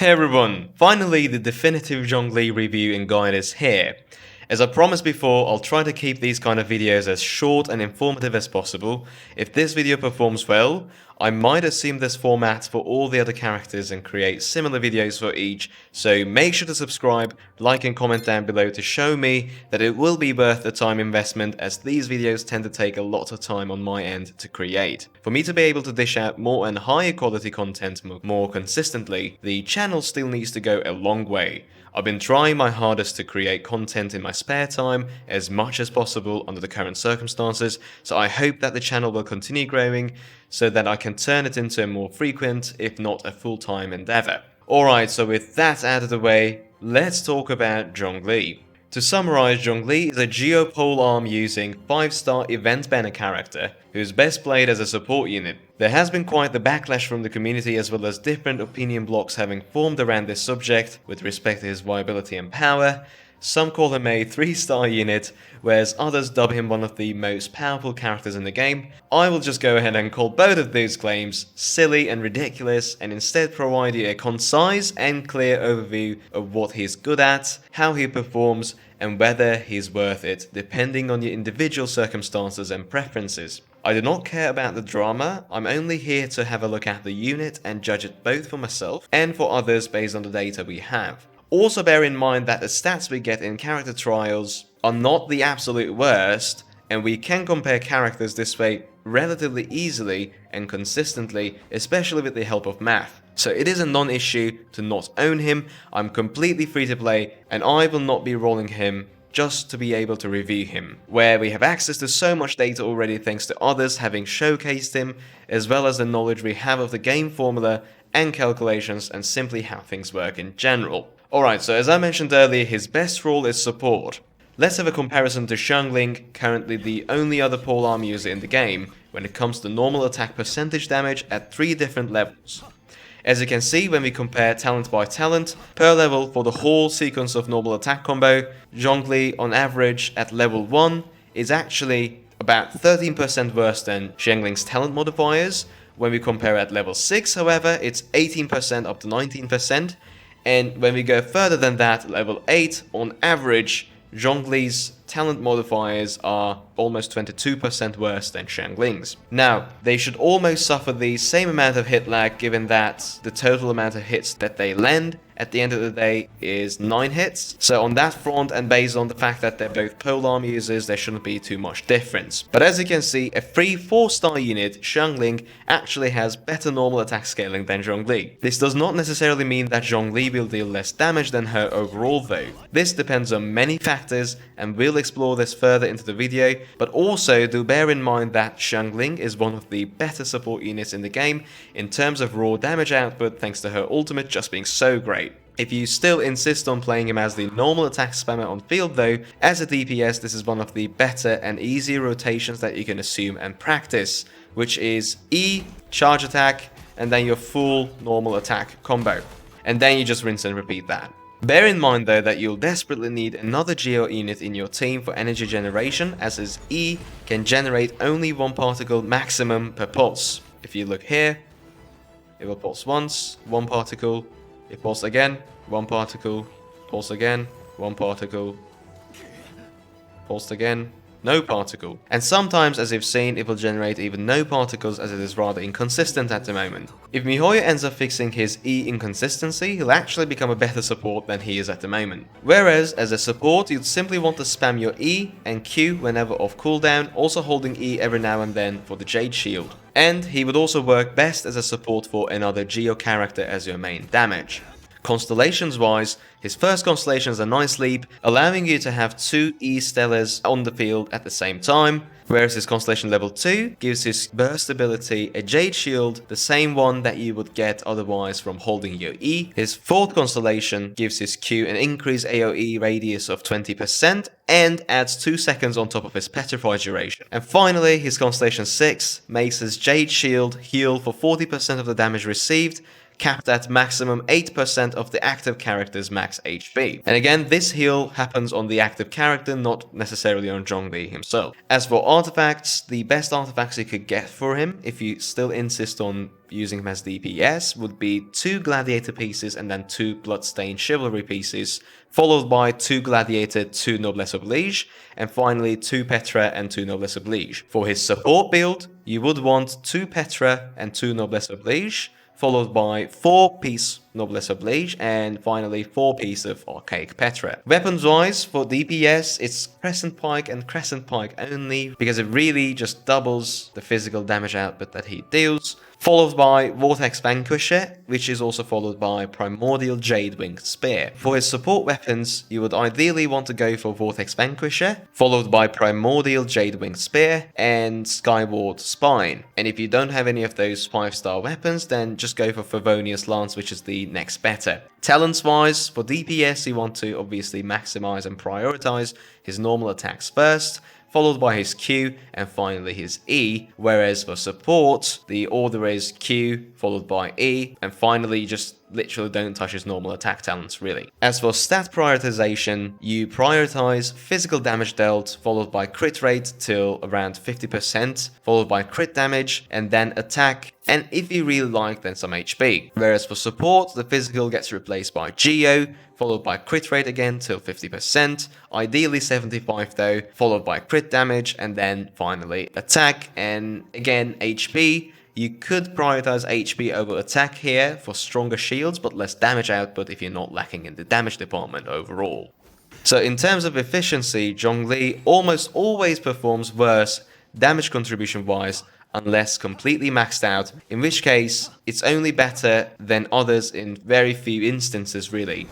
Hey everyone, finally the definitive Zhongli review and guide is here. As I promised before, I'll try to keep these kind of videos as short and informative as possible. If this video performs well, I might assume this format for all the other characters and create similar videos for each, so make sure to subscribe, like and comment down below to show me that it will be worth the time investment, as these videos tend to take a lot of time on my end to create. For me to be able to dish out more and higher quality content more consistently, the channel still needs to go a long way. I've been trying my hardest to create content in my spare time as much as possible under the current circumstances, so I hope that the channel will continue growing so that I can turn it into a more frequent, if not a full-time endeavor. Alright, so with that out of the way, let's talk about Zhongli. To summarize, Zhongli is a Geo-pole arm using 5-star event banner character who's best played as a support unit. There has been quite the backlash from the community, as well as different opinion blocks having formed around this subject with respect to his viability and power. Some call him a 3-star unit, whereas others dub him one of the most powerful characters in the game. I will just go ahead and call both of those claims silly and ridiculous, and instead provide you a concise and clear overview of what he's good at, how he performs, and whether he's worth it, depending on your individual circumstances and preferences. I do not care about the drama, I'm only here to have a look at the unit and judge it both for myself and for others based on the data we have. Also bear in mind that the stats we get in character trials are not the absolute worst, and we can compare characters this way relatively easily and consistently, especially with the help of math. So it is a non-issue to not own him. I'm completely free to play, and I will not be rolling him just to be able to review him, where we have access to so much data already thanks to others having showcased him, as well as the knowledge we have of the game formula and calculations and simply how things work in general. Alright, so as I mentioned earlier, his best role is support. Let's have a comparison to Xiangling, currently the only other polearm user in the game, when it comes to normal attack percentage damage at 3 different levels. As you can see, when we compare talent by talent, per level for the whole sequence of normal attack combo, Zhongli on average at level 1 is actually about 13% worse than Xiangling's talent modifiers. When we compare at level 6, however, it's 18% up to 19%, and when we go further than that, level 8, on average, Zhongli's talent modifiers are almost 22% worse than Xiangling's. Now, they should almost suffer the same amount of hit lag, given that the total amount of hits that they land at the end of the day is 9 hits. So on that front, and based on the fact that they're both polearm users, there shouldn't be too much difference. But as you can see, a free 4-star unit, Xiangling, actually has better normal attack scaling than Zhongli. This does not necessarily mean that Zhongli will deal less damage than her overall though. This depends on many factors, and we'll explore this further into the video, but also do bear in mind that Xiangling is one of the better support units in the game in terms of raw damage output, thanks to her ultimate just being so great. If you still insist on playing him as the normal attack spammer on field though, as a DPS this is one of the better and easier rotations that you can assume and practice, which is E, charge attack, and then your full normal attack combo. And then you just rinse and repeat that. Bear in mind though that you'll desperately need another Geo unit in your team for energy generation, as his E can generate only 1 particle maximum per pulse. If you look here, it will pulse once, 1 particle, it pulse again, 1 particle, pulse again, 1 particle, pulse again, no particle. And sometimes, as you've seen, it will generate even no particles, as it is rather inconsistent at the moment. If MiHoYo ends up fixing his E inconsistency, he'll actually become a better support than he is at the moment. Whereas, as a support, you'd simply want to spam your E and Q whenever off cooldown, also holding E every now and then for the Jade Shield. And he would also work best as a support for another Geo character as your main damage. Constellations wise, his first constellation is a nice leap, allowing you to have 2 E stellars on the field at the same time, whereas his constellation level 2 gives his burst ability a Jade Shield, the same one that you would get otherwise from holding your E. His 4th constellation gives his Q an increased AoE radius of 20% and adds 2 seconds on top of his petrify duration. And finally, his constellation 6 makes his Jade Shield heal for 40% of the damage received, capped at maximum 8% of the active character's max HP. And again, this heal happens on the active character, not necessarily on Zhongli himself. As for artifacts, the best artifacts you could get for him, if you still insist on using him as DPS, would be 2 Gladiator pieces and then 2 Bloodstained Chivalry pieces, followed by 2 Gladiator, 2 Noblesse Oblige, and finally 2 Petra and 2 Noblesse Oblige. For his support build, you would want 2 Petra and 2 Noblesse Oblige, followed by 4 piece Noblesse Oblige, and finally 4 piece of Archaic Petra. Weapons wise, for DPS, it's Crescent Pike and Crescent Pike only, because it really just doubles the physical damage output that he deals, followed by Vortex Vanquisher, which is also followed by Primordial Jade-Winged Spear. For his support weapons, you would ideally want to go for Vortex Vanquisher, followed by Primordial Jade-Winged Spear and Skyward Spine. And if you don't have any of those 5-star weapons, then just go for Favonius Lance, which is the next better. Talents wise, for DPS, you want to obviously maximize and prioritize his normal attacks first, followed by his Q, and finally his E, whereas for support, the order is Q, followed by E, and finally you just literally don't touch his normal attack talents, really. As for stat prioritization, you prioritize physical damage dealt, followed by crit rate till around 50%, followed by crit damage, and then attack, and if you really like, then some HP. Whereas for support, the physical gets replaced by Geo, followed by crit rate again till 50%, ideally 75 though, followed by crit damage, and then finally attack, and again HP. You could prioritize HP over attack here for stronger shields but less damage output if you're not lacking in the damage department overall. So in terms of efficiency, Zhongli almost always performs worse damage contribution wise unless completely maxed out, in which case it's only better than others in very few instances really.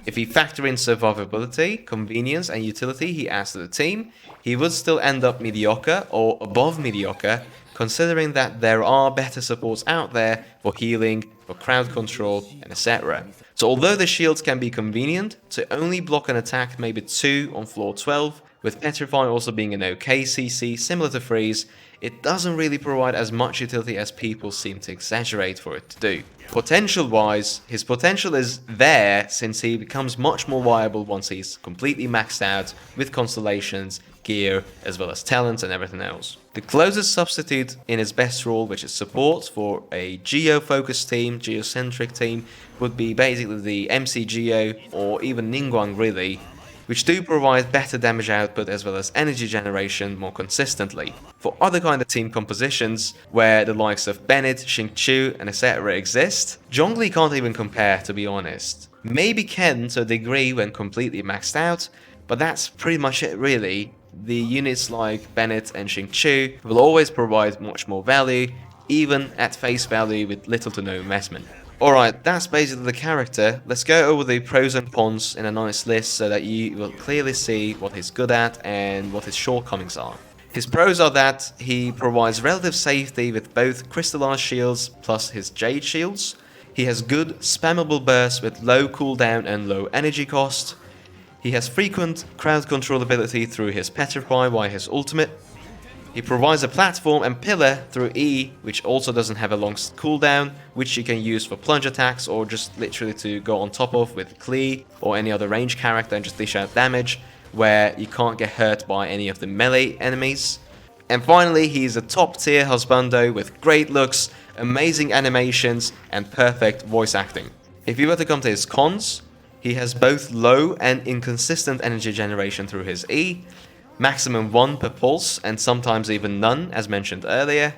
If he factor in survivability, convenience and utility he adds to the team, he would still end up mediocre or above mediocre, considering that there are better supports out there for healing, for crowd control, and etc. So although the shields can be convenient, to only block an attack maybe 2 on floor 12, with Petrify also being an okay CC similar to Freeze, it doesn't really provide as much utility as people seem to exaggerate for it to do. Potential wise, his potential is there since he becomes much more viable once he's completely maxed out with Constellations, gear, as well as talents and everything else. The closest substitute in his best role, which is support for a geo-focused team, geocentric team, would be basically the MC Geo or even Ningguang really, which do provide better damage output as well as energy generation more consistently. For other kind of team compositions, where the likes of Bennett, Xingqiu and etc. exist, Zhongli can't even compare, to be honest. Maybe Ken to a degree when completely maxed out, but that's pretty much it really. The units like Bennett and Xingqiu will always provide much more value, even at face value with little to no investment. Alright, that's basically the character. Let's go over the pros and cons in a nice list so that you will clearly see what he's good at and what his shortcomings are. His pros are that he provides relative safety with both crystallized shields plus his jade shields. He has good spammable bursts with low cooldown and low energy cost. He has frequent crowd control ability through his Petrify via his ultimate. He provides a platform and pillar through E, which also doesn't have a long cooldown, which you can use for plunge attacks or just literally to go on top of with Klee or any other range character and just dish out damage, where you can't get hurt by any of the melee enemies. And finally, he's a top tier husbando with great looks, amazing animations, and perfect voice acting. If you were to come to his cons, he has both low and inconsistent energy generation through his E, maximum 1 per pulse and sometimes even none as mentioned earlier.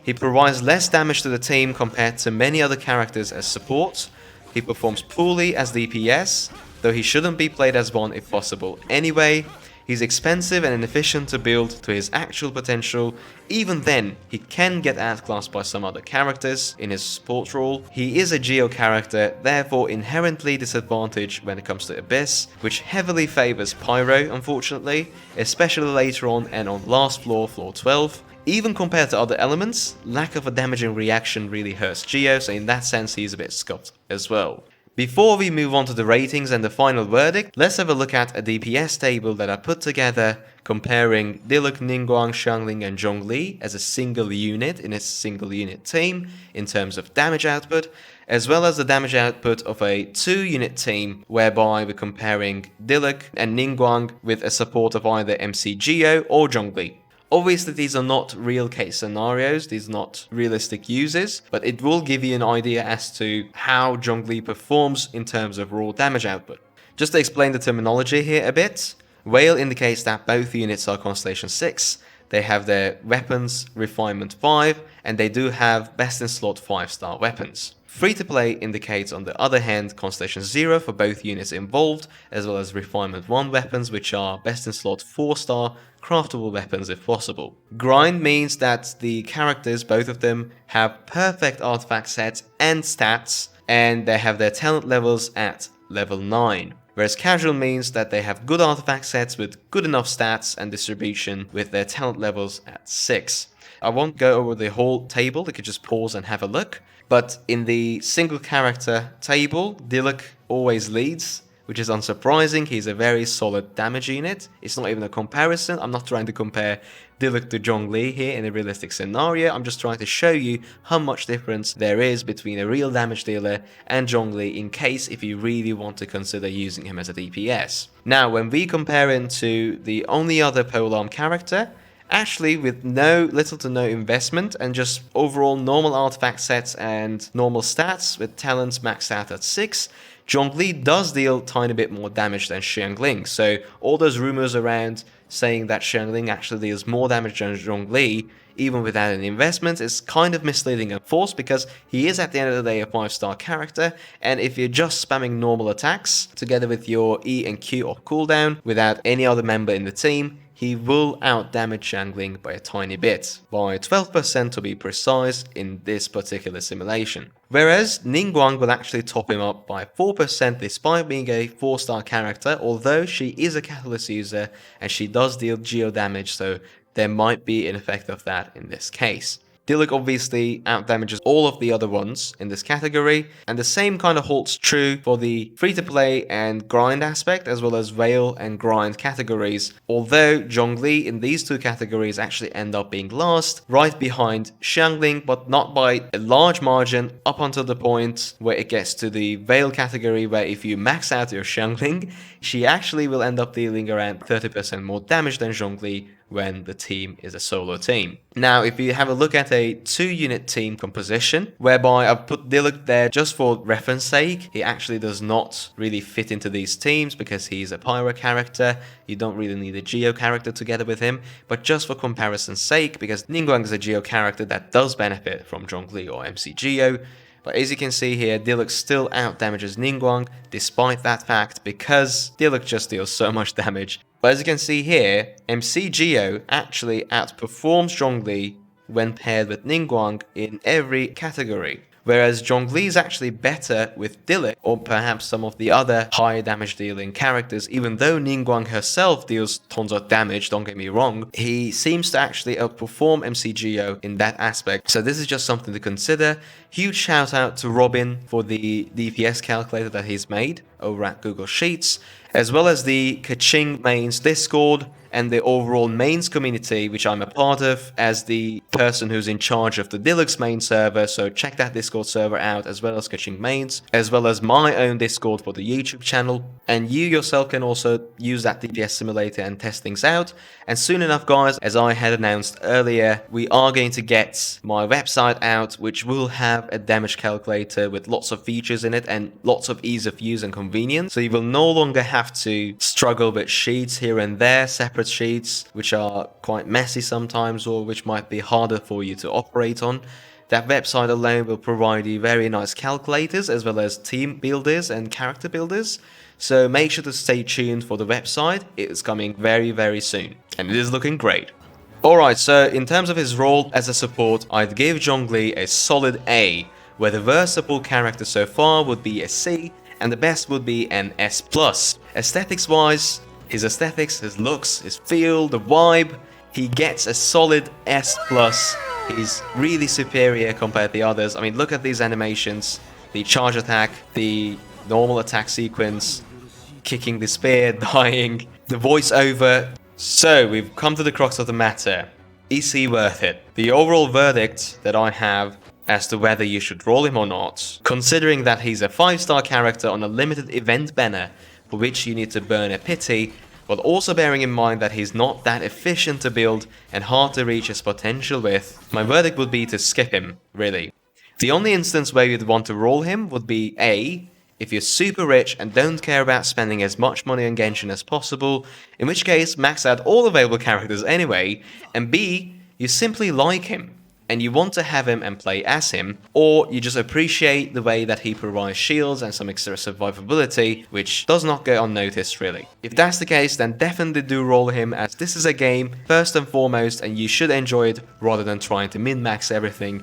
He provides less damage to the team compared to many other characters as support. He performs poorly as DPS, though he shouldn't be played as one if possible anyway. He's expensive and inefficient to build to his actual potential. Even then, he can get outclassed by some other characters in his support role. He is a Geo character, therefore inherently disadvantaged when it comes to Abyss, which heavily favors Pyro, unfortunately, especially later on and on last floor, floor 12. Even compared to other elements, lack of a damaging reaction really hurts Geo, so in that sense he's a bit scuffed as well. Before we move on to the ratings and the final verdict, let's have a look at a DPS table that I put together comparing Diluc, Ningguang, Xiangling and Zhongli as a single unit in a single unit team in terms of damage output, as well as the damage output of a 2-unit team, whereby we're comparing Diluc and Ningguang with a support of either MCGO or Zhongli. Obviously, these are not real case scenarios, these are not realistic uses, but it will give you an idea as to how Zhongli performs in terms of raw damage output. Just to explain the terminology here a bit, Whale indicates that both units are Constellation 6, they have their weapons refinement 5, and they do have best in slot 5-star weapons. Free to play indicates, on the other hand, Constellation 0 for both units involved, as well as refinement 1 weapons, which are best in slot 4-star craftable weapons if possible. Grind means that the characters, both of them, have perfect artifact sets and stats, and they have their talent levels at level 9. Whereas casual means that they have good artifact sets with good enough stats and distribution with their talent levels at 6. I won't go over the whole table, you could just pause and have a look. But in the single character table, Diluc always leads, which is unsurprising. He's a very solid damage unit. It's not even a comparison. I'm not trying to compare Diluc to Zhongli here in a realistic scenario. I'm just trying to show you how much difference there is between a real damage dealer and Zhongli in case if you really want to consider using him as a DPS. Now, when we compare him to the only other polearm character, actually with little to no investment and just overall normal artifact sets and normal stats with talents maxed out at 6, Zhongli does deal a tiny bit more damage than Xiangling. So all those rumors around saying that Xiangling actually deals more damage than Zhongli, even without an investment, is kind of misleading and false, because he is at the end of the day a 5-star character, and if you're just spamming normal attacks together with your E and Q off cooldown without any other member in the team, he will outdamage Xiangling by a tiny bit, by 12% to be precise in this particular simulation. Whereas Ningguang will actually top him up by 4% despite being a 4-star character, although she is a Catalyst user and she does deal geo damage, so there might be an effect of that in this case. Diluc obviously outdamages all of the other ones in this category, and the same kind of holds true for the free-to-play and grind aspect, as well as Veil and grind categories, although Zhongli in these two categories actually end up being last, right behind Xiangling, but not by a large margin, up until the point where it gets to the Veil category, where if you max out your Xiangling, she actually will end up dealing around 30% more damage than Zhongli when the team is a solo team. Now, if you have a look at a 2-unit team composition, whereby I've put Diluc there just for reference sake, he actually does not really fit into these teams because he's a pyro character. You don't really need a geo character together with him, but just for comparison's sake, because Ningguang is a geo character that does benefit from Zhongli or MCGO. But as you can see here, Diluc still outdamages Ningguang despite that fact, because Diluc just deals so much damage. But as you can see here, MCGO actually outperforms Zhongli when paired with Ningguang in every category. Whereas Zhongli is actually better with Diluc, or perhaps some of the other high damage dealing characters, even though Ningguang herself deals tons of damage, don't get me wrong, he seems to actually outperform MCGO in that aspect. So this is just something to consider. Huge shout out to Robinn for the DPS calculator that he's made over at Google Sheets, as well as the Kaching Mains Discord and the overall mains community, which I'm a part of as the person who's in charge of the Diluc's main server, so check that Discord server out, as well as Kaching Mains, as well as my own Discord for the YouTube channel, and you yourself can also use that DPS simulator and test things out. And soon enough, guys, as I had announced earlier, we are going to get my website out, which will have a damage calculator with lots of features in it and lots of ease of use and convenience, so you will no longer have to struggle with sheets here and there, separate sheets, which are quite messy sometimes, or which might be harder for you to operate on. That website alone will provide you very nice calculators, as well as team builders and character builders. So make sure to stay tuned for the website. It is coming very, very soon, and it is looking great. Alright, so in terms of his role as a support, I'd give Zhongli a solid A, where the worst support character so far would be a C, and the best would be an S+. Aesthetics wise, his aesthetics, his looks, his feel, the vibe, he gets a solid S+. He's really superior compared to the others. I mean, look at these animations, the charge attack, the normal attack sequence, kicking the spear, dying, the voiceover. So we've come to the crux of the matter. Is he worth it? The overall verdict that I have as to whether you should roll him or not, considering that he's a 5-star character on a limited event banner for which you need to burn a pity, while also bearing in mind that he's not that efficient to build and hard to reach his potential with. My verdict would be to skip him, really. The only instance where you'd want to roll him would be A, if you're super rich and don't care about spending as much money on Genshin as possible, in which case max out all available characters anyway, and B, you simply like him and you want to have him and play as him, or you just appreciate the way that he provides shields and some extra survivability, which does not go unnoticed really. If that's the case, then definitely do roll him, as this is a game first and foremost and you should enjoy it rather than trying to min-max everything.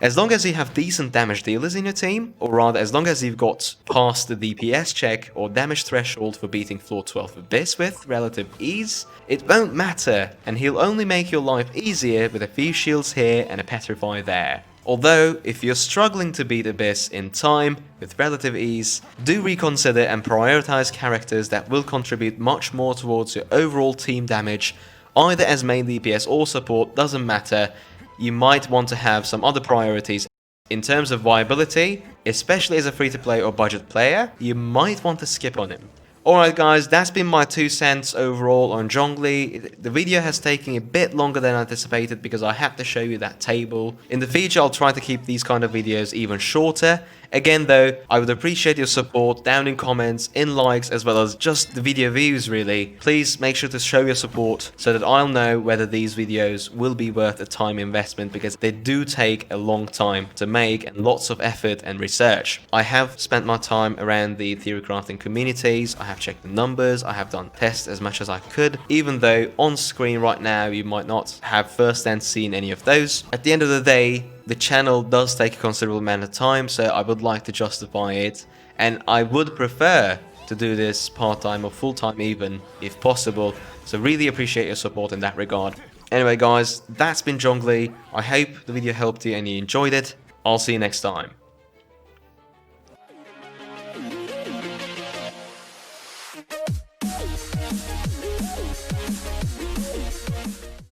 As long as you have decent damage dealers in your team, or rather as long as you've got past the DPS check or damage threshold for beating floor 12 Abyss with relative ease, it won't matter, and he'll only make your life easier with a few shields here and a petrify there. Although, if you're struggling to beat Abyss in time with relative ease, do reconsider and prioritize characters that will contribute much more towards your overall team damage, either as main DPS or support, doesn't matter. You might want to have some other priorities. In terms of viability, especially as a free-to-play or budget player, you might want to skip on him. Alright guys, that's been my 2 cents overall on Zhongli. The video has taken a bit longer than anticipated because I had to show you that table. In the future I'll try to keep these kind of videos even shorter. Again though, I would appreciate your support down in comments, in likes, as well as just the video views really. Please make sure to show your support so that I'll know whether these videos will be worth a time investment, because they do take a long time to make and lots of effort and research. I have spent my time around the theory crafting communities, I have checked the numbers, I have done tests as much as I could, even though on screen right now you might not have first-hand seen any of those. At the end of the day, the channel does take a considerable amount of time, so I would like to justify it, and I would prefer to do this part-time or full-time even, if possible, so really appreciate your support in that regard. Anyway guys, that's been Zhongli. I hope the video helped you and you enjoyed it. I'll see you next time.